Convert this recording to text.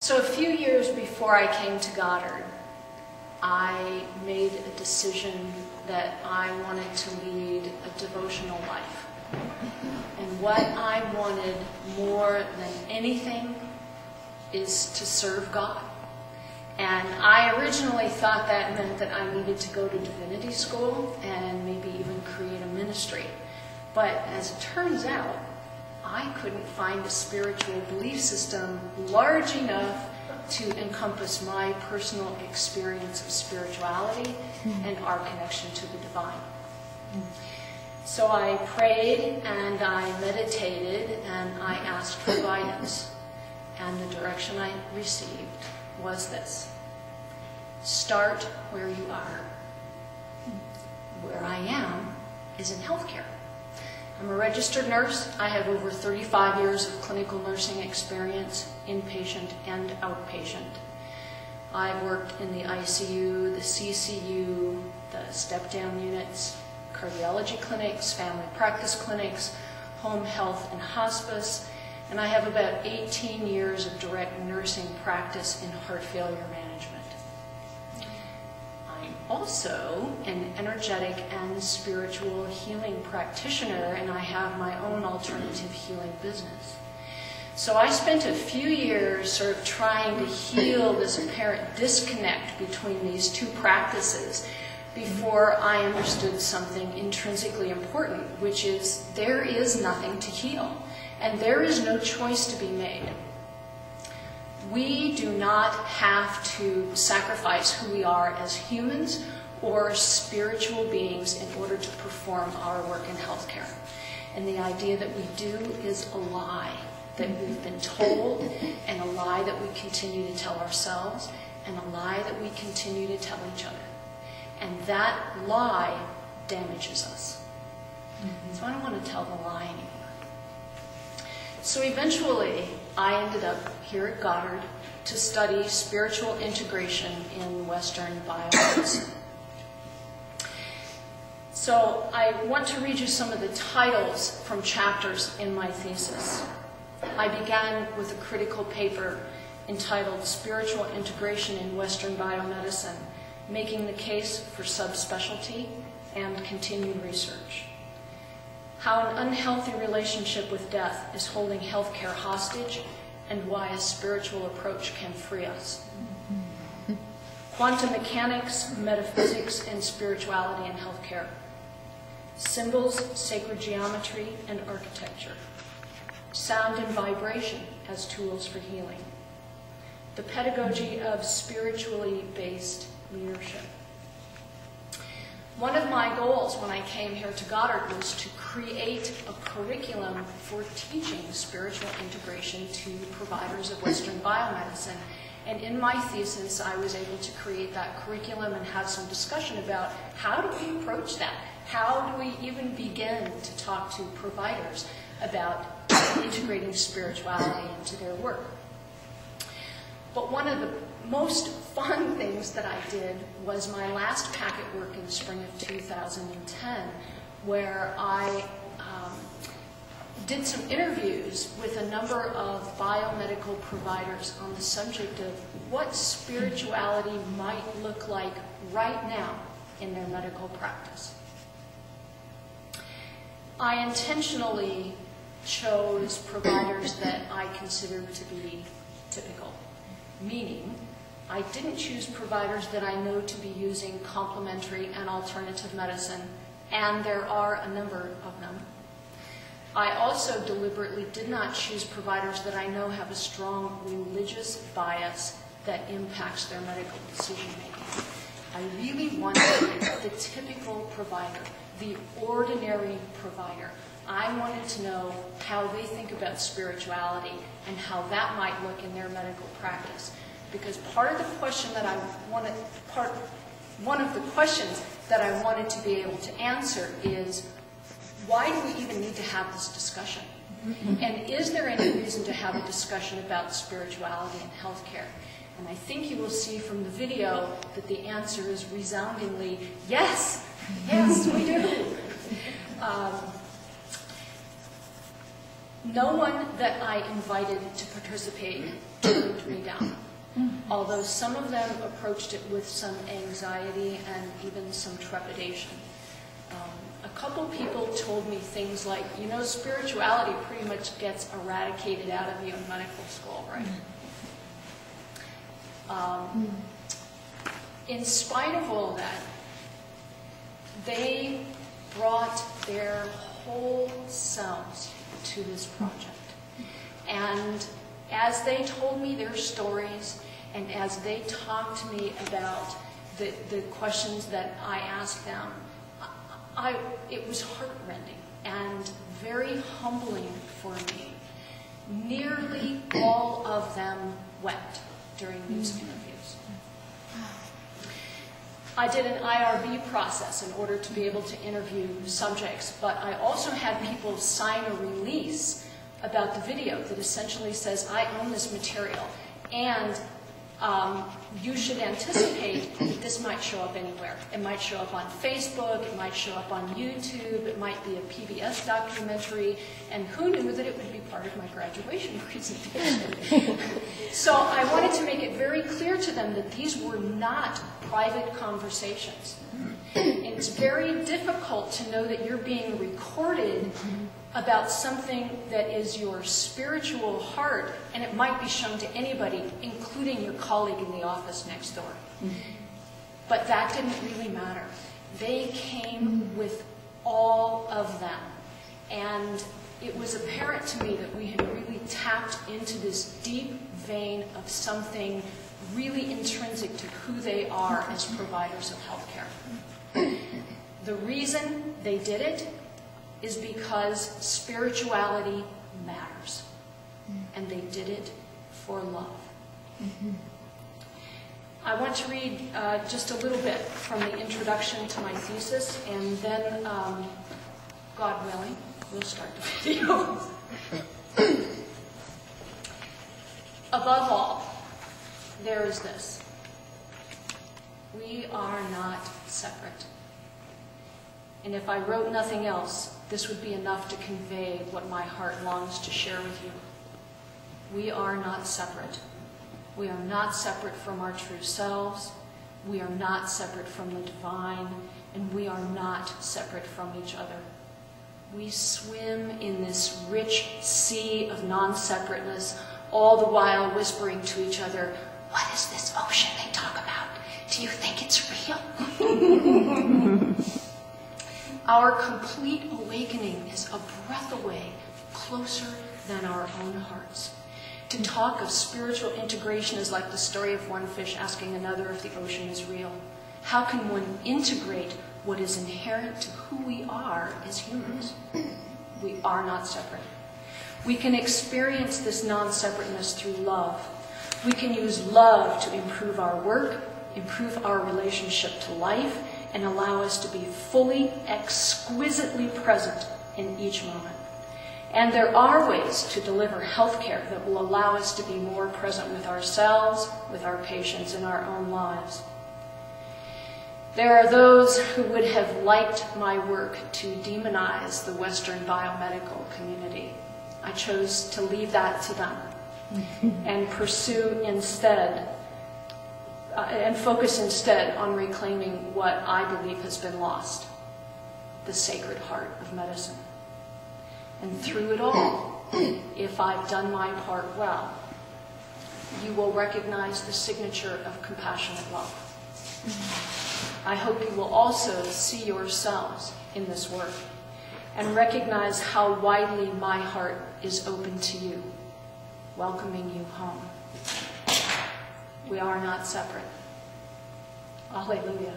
So a few years before I came to Goddard, I made a decision that I wanted to lead a devotional life. And what I wanted more than anything is to serve God. And I originally thought that meant that I needed to go to divinity school and maybe even create a ministry. But as it turns out, I couldn't find a spiritual belief system large enough to encompass my personal experience of spirituality and our connection to the divine. So I prayed and I meditated and I asked for guidance. And the direction I received was this: start where you are. Where I am is in healthcare. I'm a registered nurse. I have over 35 years of clinical nursing experience, inpatient and outpatient. I've worked in the ICU, the CCU, the step-down units, cardiology clinics, family practice clinics, home health and hospice, and I have about 18 years of direct nursing practice in heart failure management. I'm also an energetic and spiritual healing practitioner, and I have my own alternative healing business. So I spent a few years sort of trying to heal this apparent disconnect between these two practices before I understood something intrinsically important, which is there is nothing to heal, and there is no choice to be made. We do not have to sacrifice who we are as humans or spiritual beings in order to perform our work in healthcare. And the idea that we do is a lie that we've been told, and a lie that we continue to tell ourselves, and a lie that we continue to tell each other. And that lie damages us. So I don't want to tell the lie anymore. So eventually, I ended up here at Goddard to study spiritual integration in Western biomedicine. So I want to read you some of the titles from chapters in my thesis. I began with a critical paper entitled Spiritual Integration in Western Biomedicine, Making the Case for Subspecialty and Continued Research. How an unhealthy relationship with death is holding healthcare hostage, and why a spiritual approach can free us. Quantum mechanics, metaphysics, and spirituality in healthcare. Symbols, sacred geometry, and architecture. Sound and vibration as tools for healing. The pedagogy of spiritually based leadership. One of my goals when I came here to Goddard was to create a curriculum for teaching spiritual integration to providers of Western biomedicine. And in my thesis, I was able to create that curriculum and have some discussion about how do we approach that? How do we even begin to talk to providers about integrating spirituality into their work? But one of the most fun things that I did was my last packet work in the spring of 2010, where I did some interviews with a number of biomedical providers on the subject of what spirituality might look like right now in their medical practice. I intentionally chose providers that I considered to be typical, meaning I didn't choose providers that I know to be using complementary and alternative medicine, and there are a number of them. I also deliberately did not choose providers that I know have a strong religious bias that impacts their medical decision-making. I really wanted the typical provider, the ordinary provider. I wanted to know how they think about spirituality and how that might look in their medical practice. Because one of the questions that I wanted to be able to answer is, why do we even need to have this discussion? And is there any reason to have a discussion about spirituality in healthcare? And I think you will see from the video that the answer is resoundingly, yes, yes, we do. No one that I invited to participate turned me down. although some of them approached it with some anxiety and even some trepidation. A couple people told me things like, you know, spirituality pretty much gets eradicated out of you in medical school, right? In spite of all that, they brought their whole selves to this project. And as they told me their stories, and as they talked to me about the questions that I asked them, it was heartrending and very humbling for me. Nearly all of them wept during these interviews. I did an IRB process in order to be able to interview subjects, but I also had people sign a release about the video that essentially says, I own this material, and you should anticipate that this might show up anywhere. It might show up on Facebook, it might show up on YouTube, it might be a PBS documentary, and who knew that it would be part of my graduation presentation. So I wanted to make it very clear to them that these were not private conversations. It's very difficult to know that you're being recorded about something that is your spiritual heart, and it might be shown to anybody, including your colleague in the office next door. But that didn't really matter. They came with all of them. And it was apparent to me that we had really tapped into this deep vein of something really intrinsic to who they are as providers of healthcare. The reason they did it is because spirituality matters. And they did it for love. I want to read just a little bit from the introduction to my thesis, and then, God willing, we'll start the video. Above all, there is this. We are not separate. And if I wrote nothing else, this would be enough to convey what my heart longs to share with you. We are not separate. We are not separate from our true selves. We are not separate from the divine. And we are not separate from each other. We swim in this rich sea of non-separateness, all the while whispering to each other, what is this ocean they talk about? Do you think it's real? Our complete awakening is a breath away, closer than our own hearts. To talk of spiritual integration is like the story of one fish asking another if the ocean is real. How can one integrate what is inherent to who we are as humans? We are not separate. We can experience this non-separateness through love. We can use love to improve our work, improve our relationship to life, and allow us to be fully, exquisitely present in each moment. And there are ways to deliver health care that will allow us to be more present with ourselves, with our patients, in our own lives. There are those who would have liked my work to demonize the Western biomedical community. I chose to leave that to them and pursue instead and focus instead on reclaiming what I believe has been lost, the sacred heart of medicine. And through it all, if I've done my part well, you will recognize the signature of compassionate love. I hope you will also see yourselves in this work and recognize how widely my heart is open to you, welcoming you home. We are not separate. Alleluia.